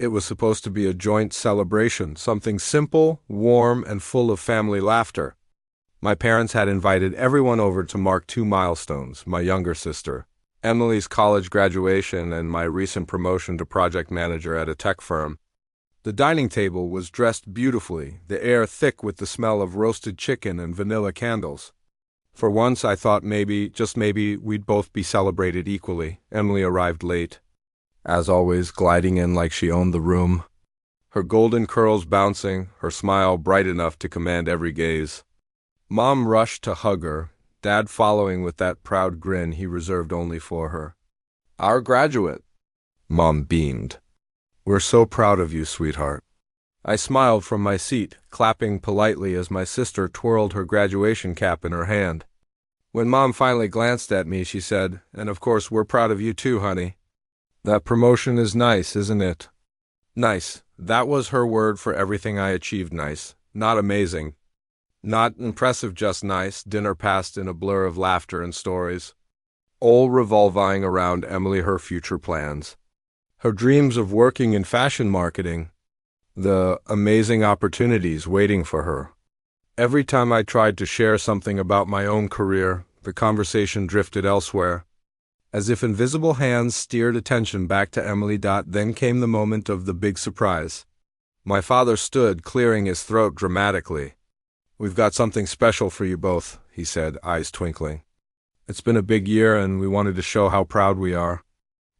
It was supposed to be a joint celebration, something simple, warm, and full of family laughter. My parents had invited everyone over to mark two milestones: my younger sister, Emily's college graduation, and my recent promotion to project manager at a tech firm. The dining table was dressed beautifully, the air thick with the smell of roasted chicken and vanilla candles. For once I thought maybe, just maybe, we'd both be celebrated equally. Emily arrived late, as always, gliding in like she owned the room, her golden curls bouncing, her smile bright enough to command every gaze. Mom rushed to hug her, Dad following with that proud grin he reserved only for her. "Our graduate," Mom beamed. "We're so proud of you, sweetheart." I smiled from my seat, clapping politely as my sister twirled her graduation cap in her hand. When Mom finally glanced at me, she said, "And of course we're proud of you too, honey. That promotion is nice, isn't it?" Nice. That was her word for everything I achieved. Nice. Not amazing. Not impressive, just nice. Dinner passed in a blur of laughter and stories, all revolving around Emily, her future plans, her dreams of working in fashion marketing, the amazing opportunities waiting for her. Every time I tried to share something about my own career, the conversation drifted elsewhere, as if invisible hands steered attention back to Emily. Then came the moment of the big surprise. My father stood, clearing his throat dramatically. "We've got something special for you both," he said, eyes twinkling. "It's been a big year, and we wanted to show how proud we are."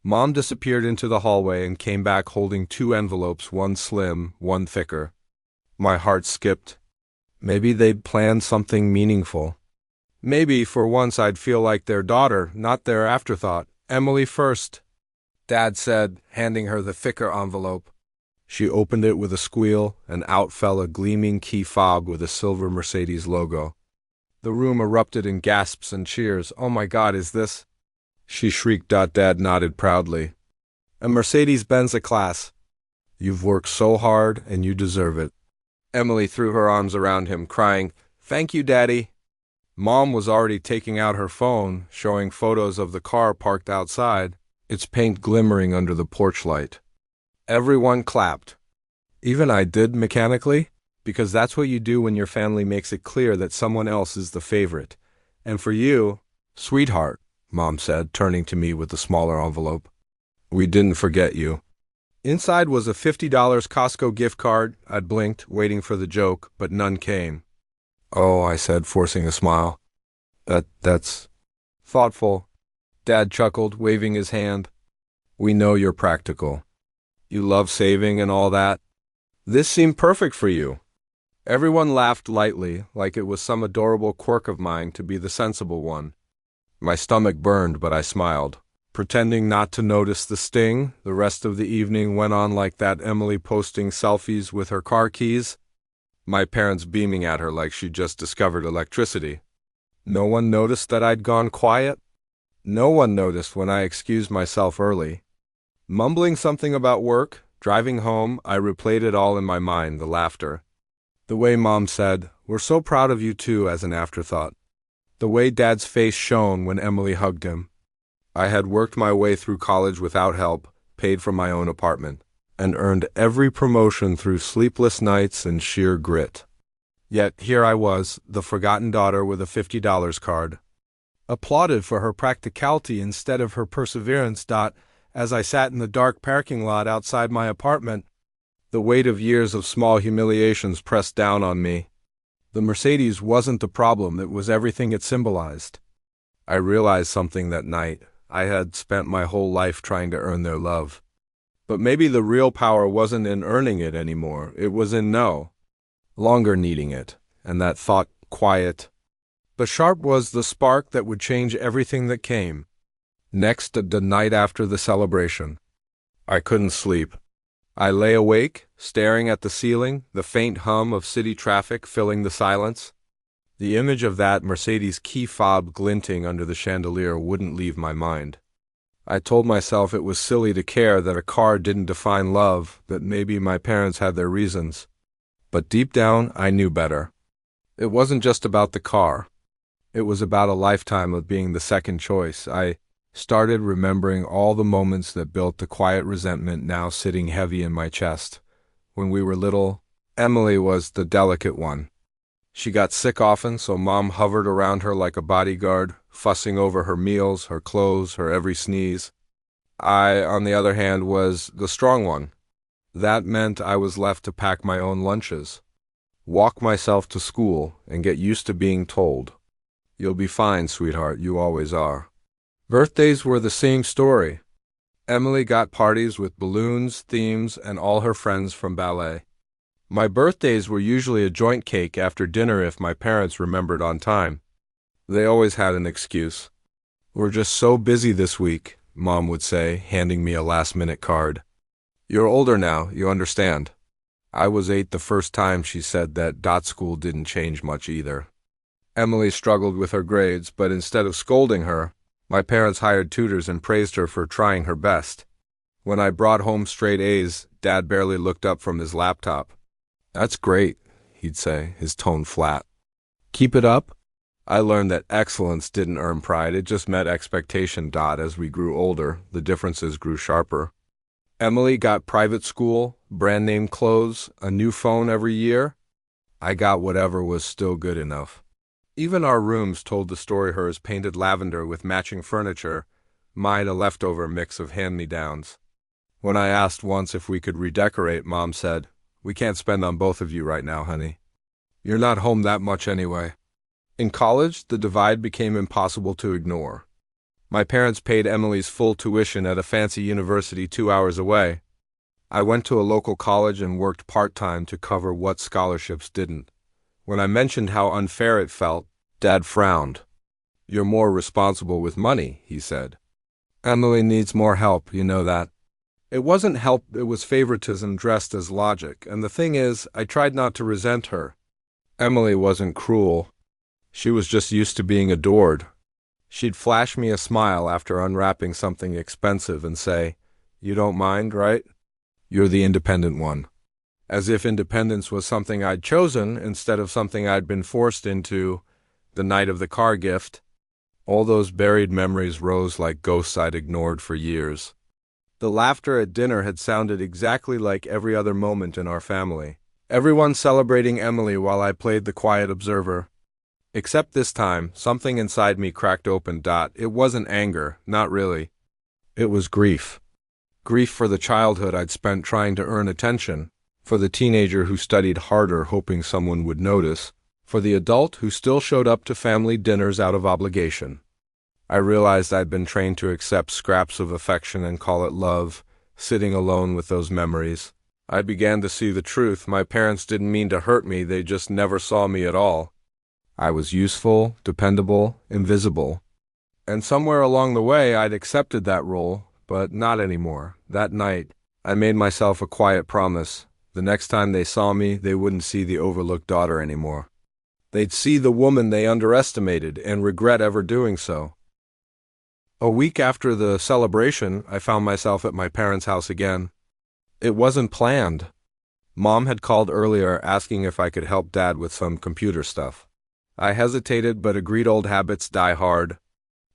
Mom disappeared into the hallway and came back holding two envelopes, one slim, one thicker. My heart skipped. Maybe they'd planned something meaningful. Maybe for once I'd feel like their daughter, not their afterthought. "Emily first," Dad said, handing her the thicker envelope. She opened it with a squeal, and out fell a gleaming key fob with a silver Mercedes logo. The room erupted in gasps and cheers. "Oh my God, is this?" she shrieked. Dad nodded proudly. "A Mercedes-Benz A-Class. You've worked so hard, and you deserve it." Emily threw her arms around him, crying, "Thank you, Daddy." Mom was already taking out her phone, showing photos of the car parked outside, its paint glimmering under the porch light. Everyone clapped. Even I did, mechanically, because that's what you do when your family makes it clear that someone else is the favorite. "And for you, sweetheart," Mom said, turning to me with the smaller envelope, "we didn't forget you." Inside was a $50 Costco gift card. I'd blinked, waiting for the joke, but none came. "Oh," I said, forcing a smile. That's thoughtful." Dad chuckled, waving his hand. "We know you're practical. You love saving and all that. This seemed perfect for you." Everyone laughed lightly, like it was some adorable quirk of mine to be the sensible one. My stomach burned, but I smiled, pretending not to notice the sting. The rest of the evening went on like that, Emily posting selfies with her car keys, my parents beaming at her like she'd just discovered electricity. No one noticed that I'd gone quiet. No one noticed when I excused myself early. Mumbling something about work, driving home, I replayed it all in my mind, the laughter. The way Mom said, "We're so proud of you too," as an afterthought. The way Dad's face shone when Emily hugged him. I had worked my way through college without help, paid for my own apartment, and earned every promotion through sleepless nights and sheer grit. Yet here I was, the forgotten daughter with a $50 card, applauded for her practicality instead of her perseverance. As I sat in the dark parking lot outside my apartment, the weight of years of small humiliations pressed down on me. The Mercedes wasn't the problem, it was everything it symbolized. I realized something that night. I had spent my whole life trying to earn their love. But maybe the real power wasn't in earning it anymore, it was in no longer needing it, and that thought, quiet but sharp, was the spark that would change everything that came. Next, the night after the celebration, I couldn't sleep. I lay awake, staring at the ceiling, the faint hum of city traffic filling the silence. The image of that Mercedes key fob glinting under the chandelier wouldn't leave my mind. I told myself it was silly to care, that a car didn't define love, that maybe my parents had their reasons. But deep down, I knew better. It wasn't just about the car. It was about a lifetime of being the second choice. I Started remembering all the moments that built the quiet resentment now sitting heavy in my chest. When we were little, Emily was the delicate one. She got sick often, so Mom hovered around her like a bodyguard, fussing over her meals, her clothes, her every sneeze. I, on the other hand, was the strong one. That meant I was left to pack my own lunches, walk myself to school, and get used to being told, "You'll be fine, sweetheart, you always are." Birthdays were the same story. Emily got parties with balloons, themes, and all her friends from ballet. My birthdays were usually a joint cake after dinner if my parents remembered on time. They always had an excuse. "We're just so busy this week," Mom would say, handing me a last-minute card. "You're older now, you understand." I was 8 the first time she said that. School didn't change much either. Emily struggled with her grades, but instead of scolding her, my parents hired tutors and praised her for trying her best. When I brought home straight A's, Dad barely looked up from his laptop. "That's great," he'd say, his tone flat. "Keep it up?" I learned that excellence didn't earn pride, it just met expectation. As we grew older, the differences grew sharper. Emily got private school, brand-name clothes, a new phone every year. I got whatever was still good enough. Even our rooms told the story. Hers painted lavender with matching furniture, mine a leftover mix of hand-me-downs. When I asked once if we could redecorate, Mom said, "We can't spend on both of you right now, honey. You're not home that much anyway." In college, the divide became impossible to ignore. My parents paid Emily's full tuition at a fancy university 2 hours away. I went to a local college and worked part-time to cover what scholarships didn't. When I mentioned how unfair it felt, Dad frowned. "You're more responsible with money," he said. "Emily needs more help, you know that." It wasn't help, it was favoritism dressed as logic, and the thing is, I tried not to resent her. Emily wasn't cruel. She was just used to being adored. She'd flash me a smile after unwrapping something expensive and say, "You don't mind, right? You're the independent one." As if independence was something I'd chosen instead of something I'd been forced into. The night of the car gift, all those buried memories rose like ghosts I'd ignored for years. The laughter at dinner had sounded exactly like every other moment in our family. Everyone celebrating Emily while I played the quiet observer. Except this time, something inside me cracked open. It wasn't anger, not really. It was grief. Grief for the childhood I'd spent trying to earn attention, for the teenager who studied harder hoping someone would notice, for the adult who still showed up to family dinners out of obligation. I realized I'd been trained to accept scraps of affection and call it love, sitting alone with those memories. I began to see the truth. My parents didn't mean to hurt me, they just never saw me at all. I was useful, dependable, invisible. And somewhere along the way I'd accepted that role, but not anymore. That night, I made myself a quiet promise. The next time they saw me, they wouldn't see the overlooked daughter anymore. They'd see the woman they underestimated and regret ever doing so. A week after the celebration, I found myself at my parents' house again. It wasn't planned. Mom had called earlier asking if I could help Dad with some computer stuff. I hesitated, but agreed. Old habits die hard.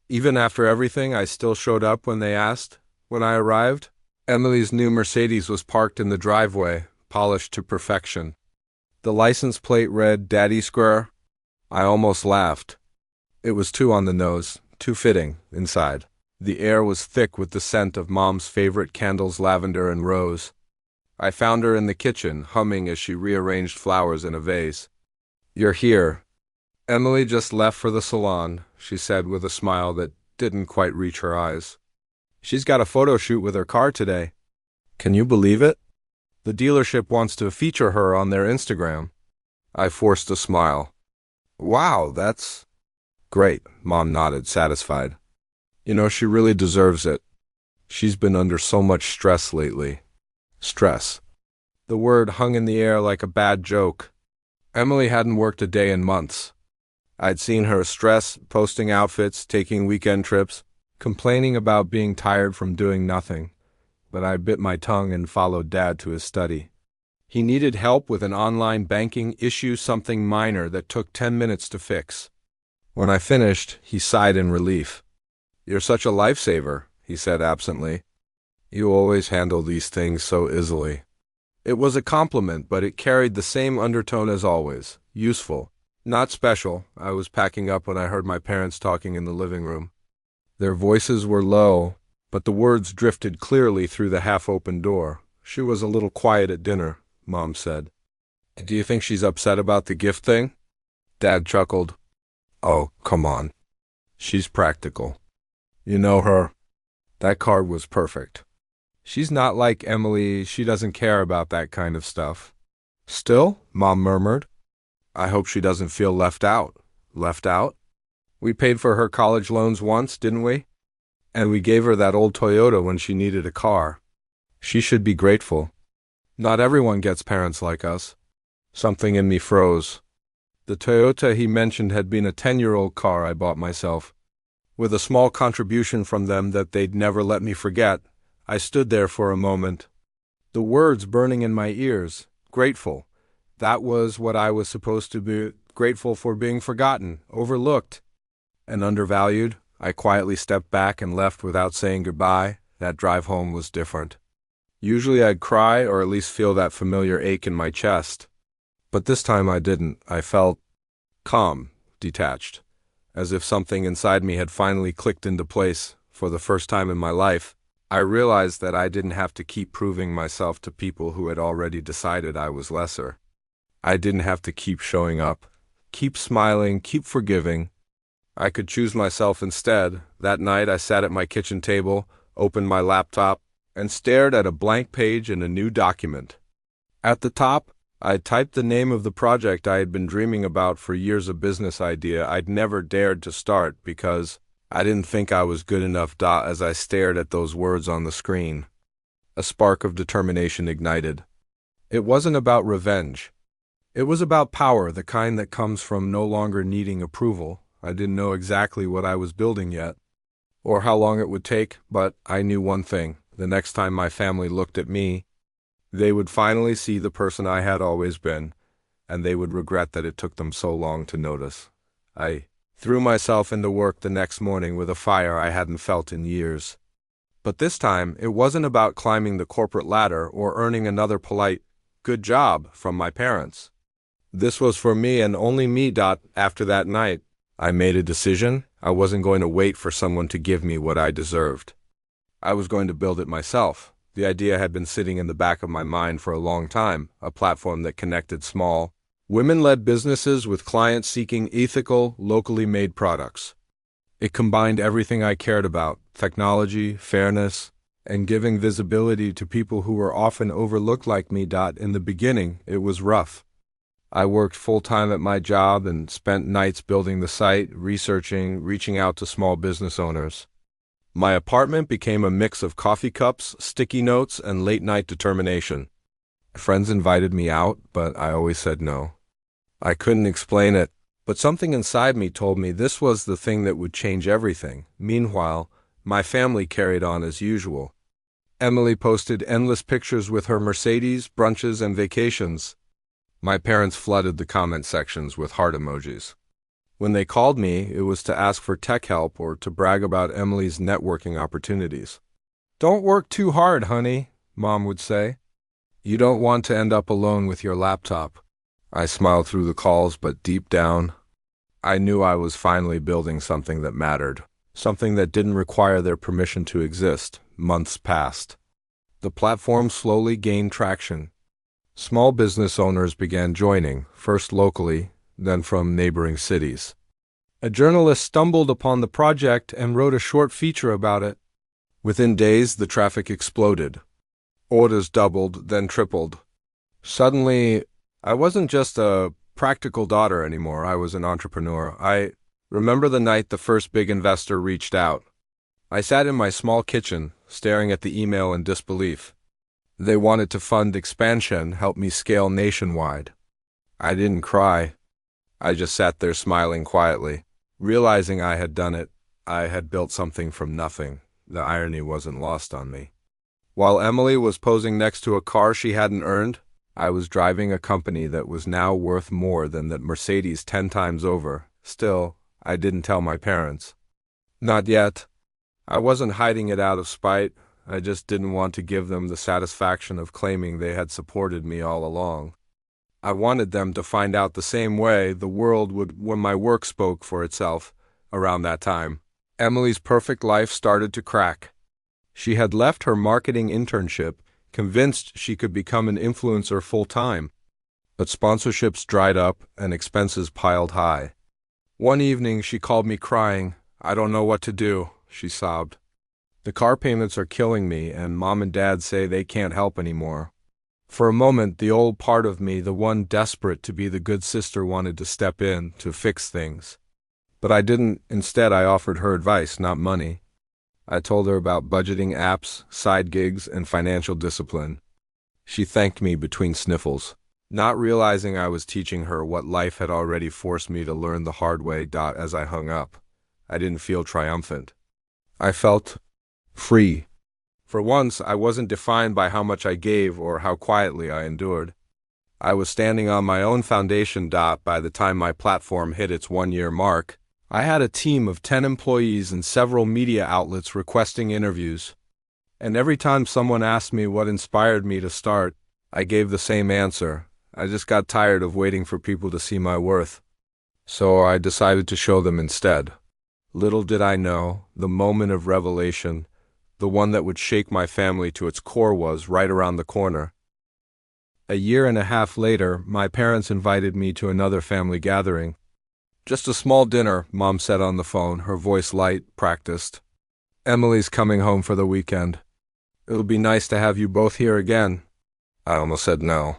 Even after everything, I still showed up when they asked. When I arrived, Emily's new Mercedes was parked in the driveway, polished to perfection. The license plate read Daddy Square. I almost laughed. It was too on the nose, too fitting, inside. The air was thick with the scent of Mom's favorite candles, lavender and rose. I found her in the kitchen, humming as she rearranged flowers in a vase. "You're here." "Emily just left for the salon," she said with a smile that didn't quite reach her eyes. "She's got a photo shoot with her car today. Can you believe it? The dealership wants to feature her on their Instagram." I forced a smile. "Wow, that's great," Mom nodded, satisfied. "You know, she really deserves it. She's been under so much stress lately." Stress. The word hung in the air like a bad joke. Emily hadn't worked a day in months. I'd seen her stress, posting outfits, taking weekend trips, complaining about being tired from doing nothing. But I bit my tongue and followed Dad to his study. He needed help with an online banking issue, something minor that took 10 minutes to fix. When I finished, he sighed in relief. "You're such a lifesaver," he said absently. "You always handle these things so easily." It was a compliment, but it carried the same undertone as always. Useful. Not special. I was packing up when I heard my parents talking in the living room. Their voices were low, but the words drifted clearly through the half-open door. "She was a little quiet at dinner," Mom said. "Do you think she's upset about the gift thing?" Dad chuckled. "Oh, come on. She's practical. You know her. That card was perfect. She's not like Emily. She doesn't care about that kind of stuff." "Still," Mom murmured, "I hope she doesn't feel left out." "Left out? We paid for her college loans once, didn't we? And we gave her that old Toyota when she needed a car. She should be grateful. Not everyone gets parents like us." Something in me froze. The Toyota he mentioned had been a 10-year-old car I bought myself. With a small contribution from them that they'd never let me forget, I stood there for a moment. The words burning in my ears. Grateful. That was what I was supposed to be. Grateful for being forgotten, overlooked, and undervalued. I quietly stepped back and left without saying goodbye. That drive home was different. Usually I'd cry or at least feel that familiar ache in my chest. But this time I didn't. I felt calm, detached, as if something inside me had finally clicked into place. For the first time in my life, I realized that I didn't have to keep proving myself to people who had already decided I was lesser. I didn't have to keep showing up, keep smiling, keep forgiving. I could choose myself instead. That night I sat at my kitchen table, opened my laptop, and stared at a blank page in a new document. At the top, I typed the name of the project I had been dreaming about for years, a business idea I'd never dared to start because I didn't think I was good enough. As I stared at those words on the screen, a spark of determination ignited. It wasn't about revenge. It was about power, the kind that comes from no longer needing approval. I didn't know exactly what I was building yet, or how long it would take, but I knew one thing. The next time my family looked at me, they would finally see the person I had always been, and they would regret that it took them so long to notice. I threw myself into work the next morning with a fire I hadn't felt in years. But this time, it wasn't about climbing the corporate ladder or earning another polite, "good job," from my parents. This was for me and only me. After that night, I made a decision. I wasn't going to wait for someone to give me what I deserved. I was going to build it myself. The idea had been sitting in the back of my mind for a long time, a platform that connected small, women-led businesses with clients seeking ethical, locally made products. It combined everything I cared about: technology, fairness, and giving visibility to people who were often overlooked like me. In the beginning, it was rough. I worked full-time at my job and spent nights building the site, researching, reaching out to small business owners. My apartment became a mix of coffee cups, sticky notes, and late-night determination. Friends invited me out, but I always said no. I couldn't explain it, but something inside me told me this was the thing that would change everything. Meanwhile, my family carried on as usual. Emily posted endless pictures with her Mercedes, brunches, and vacations. My parents flooded the comment sections with heart emojis. When they called me, it was to ask for tech help or to brag about Emily's networking opportunities. "Don't work too hard, honey," Mom would say. "You don't want to end up alone with your laptop." I smiled through the calls, but deep down, I knew I was finally building something that mattered, something that didn't require their permission to exist. Months passed. The platform slowly gained traction. Small business owners began joining, first locally, then from neighboring cities. A journalist stumbled upon the project and wrote a short feature about it. Within days, the traffic exploded. Orders doubled, then tripled. Suddenly, I wasn't just a practical daughter anymore. I was an entrepreneur. I remember the night the first big investor reached out. I sat in my small kitchen, staring at the email in disbelief. They wanted to fund expansion, help me scale nationwide. I didn't cry. I just sat there smiling quietly, realizing I had done it. I had built something from nothing. The irony wasn't lost on me. While Emily was posing next to a car she hadn't earned, I was driving a company that was now worth more than that Mercedes 10 times over. Still, I didn't tell my parents. Not yet. I wasn't hiding it out of spite. I just didn't want to give them the satisfaction of claiming they had supported me all along. I wanted them to find out the same way the world would when my work spoke for itself around that time. Emily's perfect life started to crack. She had left her marketing internship, convinced she could become an influencer full-time. But sponsorships dried up and expenses piled high. One evening she called me crying. "I don't know what to do," she sobbed. "The car payments are killing me, and Mom and Dad say they can't help anymore." For a moment, the old part of me, the one desperate to be the good sister, wanted to step in to fix things. But I didn't. Instead, I offered her advice, not money. I told her about budgeting apps, side gigs, and financial discipline. She thanked me between sniffles, not realizing I was teaching her what life had already forced me to learn the hard way. As I hung up, I didn't feel triumphant. I felt free. For once, I wasn't defined by how much I gave or how quietly I endured. I was standing on my own foundation. By the time my platform hit its 1-year mark, I had a team of 10 employees and several media outlets requesting interviews. And every time someone asked me what inspired me to start, I gave the same answer. I just got tired of waiting for people to see my worth. So I decided to show them instead. Little did I know, the moment of revelation, the one that would shake my family to its core, was right around the corner. A year and a half later, my parents invited me to another family gathering. "Just a small dinner," Mom said on the phone, her voice light, practiced. "Emily's coming home for the weekend. It'll be nice to have you both here again." I almost said no.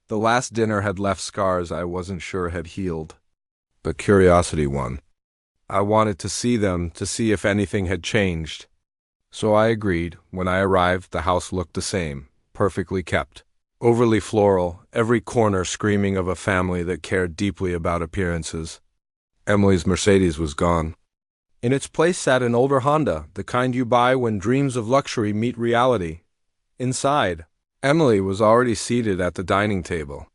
The last dinner had left scars I wasn't sure had healed. But curiosity won. I wanted to see them, to see if anything had changed. So I agreed. When I arrived, the house looked the same, perfectly kept. Overly floral, every corner screaming of a family that cared deeply about appearances. Emily's Mercedes was gone. In its place sat an older Honda, the kind you buy when dreams of luxury meet reality. Inside, Emily was already seated at the dining table.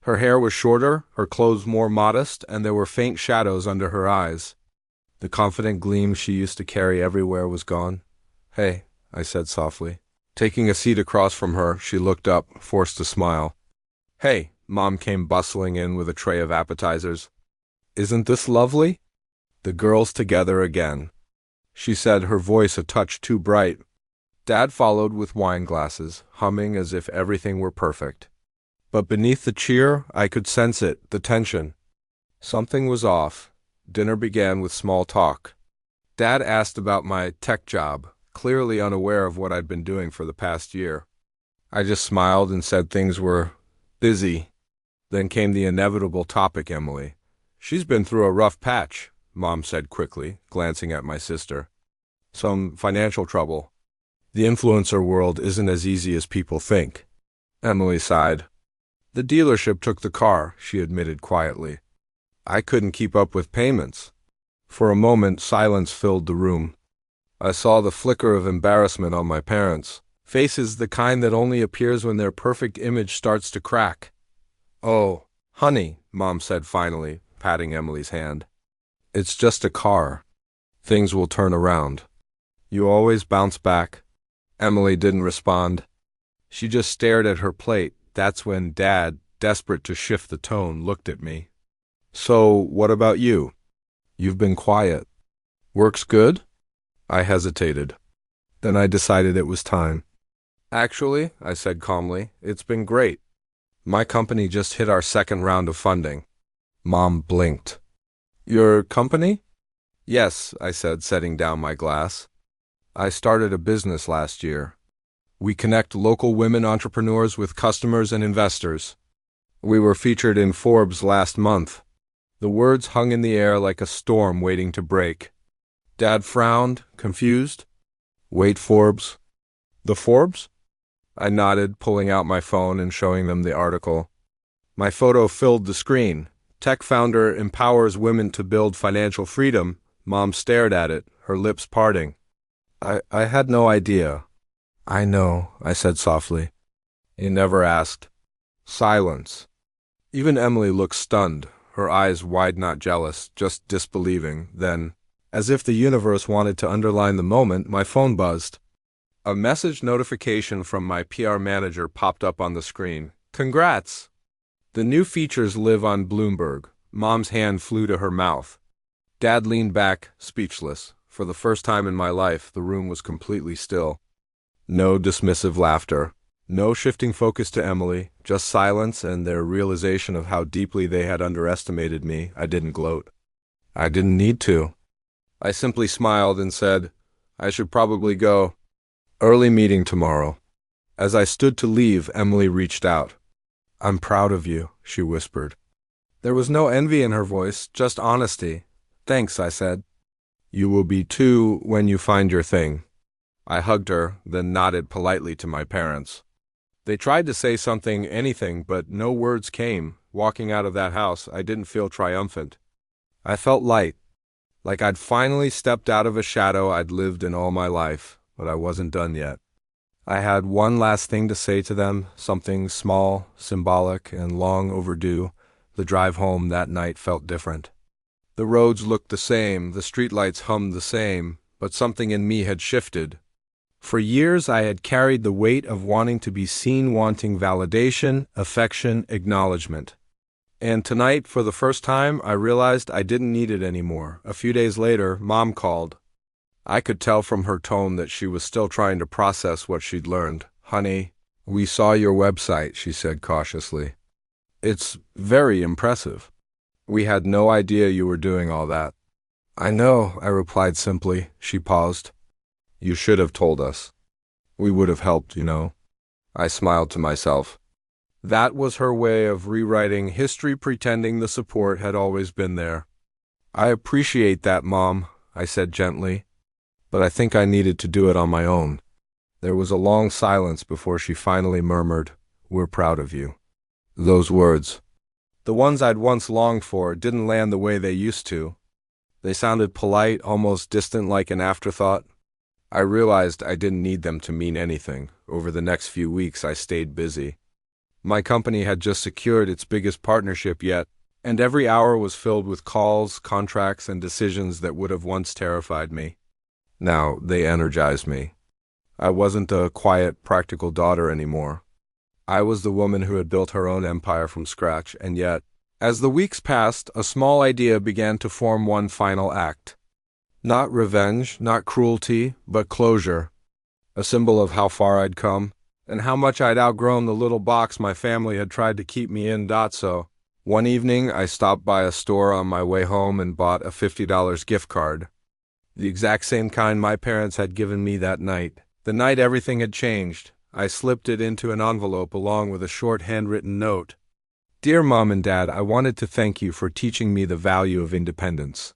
Her hair was shorter, her clothes more modest, and there were faint shadows under her eyes. The confident gleam she used to carry everywhere was gone. "Hey," I said softly. Taking a seat across from her, she looked up, forced a smile. "Hey," Mom came bustling in with a tray of appetizers. "Isn't this lovely?" "The girls together again," she said, her voice a touch too bright. Dad followed with wine glasses, humming as if everything were perfect. But beneath the cheer, I could sense it, the tension. Something was off. Dinner began with small talk. Dad asked about my tech job, clearly unaware of what I'd been doing for the past year. I just smiled and said things were busy. Then came the inevitable topic, Emily. "She's been through a rough patch," Mom said quickly, glancing at my sister. "Some financial trouble. The influencer world isn't as easy as people think." Emily sighed. "The dealership took the car," she admitted quietly. "I couldn't keep up with payments." For a moment, silence filled the room. I saw the flicker of embarrassment on my parents' faces, the kind that only appears when their perfect image starts to crack. "Oh, honey," Mom said finally, patting Emily's hand. "It's just a car. Things will turn around. You always bounce back." Emily didn't respond. She just stared at her plate. That's when Dad, desperate to shift the tone, looked at me. "So, what about you? You've been quiet. Work's good?" I hesitated. Then I decided it was time. "Actually," I said calmly, "it's been great. My company just hit our second round of funding." Mom blinked. "Your company?" "Yes," I said, setting down my glass. "I started a business last year. We connect local women entrepreneurs with customers and investors. We were featured in Forbes last month." The words hung in the air like a storm waiting to break. Dad frowned, confused. "Wait, Forbes? The Forbes?" I nodded, pulling out my phone and showing them the article. My photo filled the screen. "Tech founder empowers women to build financial freedom." Mom stared at it, her lips parting. I had no idea." "I know," I said softly. "You never asked." Silence. Even Emily looked stunned, her eyes wide, not jealous, just disbelieving. Then, As if the universe wanted to underline the moment, my phone buzzed. A message notification from my PR manager popped up on the screen. Congrats! The new features live on Bloomberg. Mom's hand flew to her mouth. Dad leaned back, speechless. For the first time in my life, the room was completely still. No dismissive laughter. No shifting focus to Emily, just silence and their realization of how deeply they had underestimated me. I didn't gloat. I didn't need to. I simply smiled and said, I should probably go. Early meeting tomorrow. As I stood to leave, Emily reached out. I'm proud of you, she whispered. There was no envy in her voice, just honesty. Thanks, I said. You will be too when you find your thing. I hugged her, then nodded politely to my parents. They tried to say something, anything, but no words came. Walking out of that house, I didn't feel triumphant. I felt light, like I'd finally stepped out of a shadow I'd lived in all my life, but I wasn't done yet. I had one last thing to say to them, something small, symbolic, and long overdue. The drive home that night felt different. The roads looked the same, the streetlights hummed the same, but something in me had shifted. For years I had carried the weight of wanting to be seen, wanting validation, affection, acknowledgement. And tonight, for the first time, I realized I didn't need it anymore. A few days later, Mom called. I could tell from her tone that she was still trying to process what she'd learned. Honey, we saw your website, she said cautiously. It's very impressive. We had no idea you were doing all that. I know, I replied simply. She paused. You should have told us. We would have helped, you know. I smiled to myself. That was her way of rewriting history, pretending the support had always been there. I appreciate that, Mom, I said gently, but I think I needed to do it on my own. There was a long silence before she finally murmured, We're proud of you. Those words, the ones I'd once longed for, didn't land the way they used to. They sounded polite, almost distant, like an afterthought. I realized I didn't need them to mean anything. Over the next few weeks, I stayed busy. My company had just secured its biggest partnership yet, and every hour was filled with calls, contracts, and decisions that would have once terrified me. Now they energized me. I wasn't a quiet, practical daughter anymore. I was the woman who had built her own empire from scratch, and yet, as the weeks passed, a small idea began to form one final act. Not revenge, not cruelty, but closure. A symbol of how far I'd come, and how much I'd outgrown the little box my family had tried to keep me in. So, one evening I stopped by a store on my way home and bought a $50 gift card. The exact same kind my parents had given me that night. The night everything had changed. I slipped it into an envelope along with a short handwritten note. Dear Mom and Dad, I wanted to thank you for teaching me the value of independence.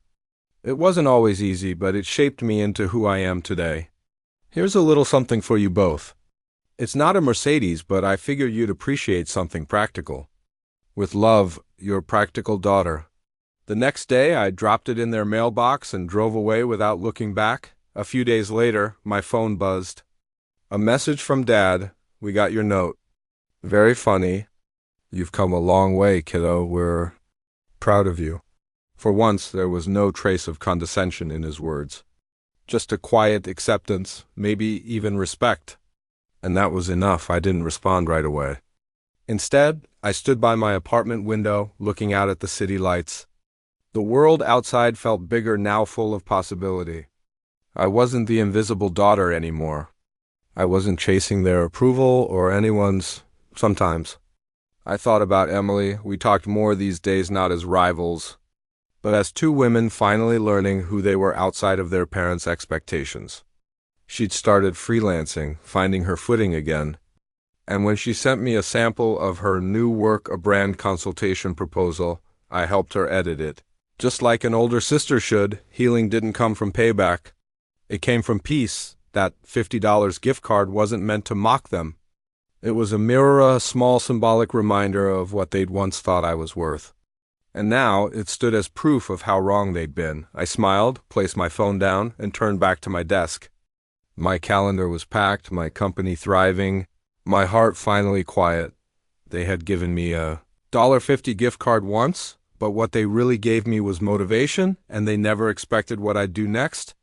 It wasn't always easy, but it shaped me into who I am today. Here's a little something for you both. It's not a Mercedes, but I figured you'd appreciate something practical. With love, your practical daughter. The next day, I dropped it in their mailbox and drove away without looking back. A few days later, my phone buzzed. A message from Dad. We got your note. Very funny. You've come a long way, kiddo. We're proud of you. For once, there was no trace of condescension in his words. Just a quiet acceptance, maybe even respect. And that was enough. I didn't respond right away. Instead, I stood by my apartment window, looking out at the city lights. The world outside felt bigger now, full of possibility. I wasn't the invisible daughter anymore. I wasn't chasing their approval or anyone's, sometimes. I thought about Emily. We talked more these days, not as rivals, but as two women finally learning who they were outside of their parents' expectations. She'd started freelancing, finding her footing again, and when she sent me a sample of her new work, a brand consultation proposal, I helped her edit it. Just like an older sister should, healing didn't come from payback. It came from peace. That $50 gift card wasn't meant to mock them. It was a mirror, a small symbolic reminder of what they'd once thought I was worth. And now it stood as proof of how wrong they'd been. I smiled, placed my phone down, and turned back to my desk. My calendar was packed, my company thriving, my heart finally quiet. They had given me a $50 gift card once, But what they really gave me was motivation, and they never expected what I'd do next.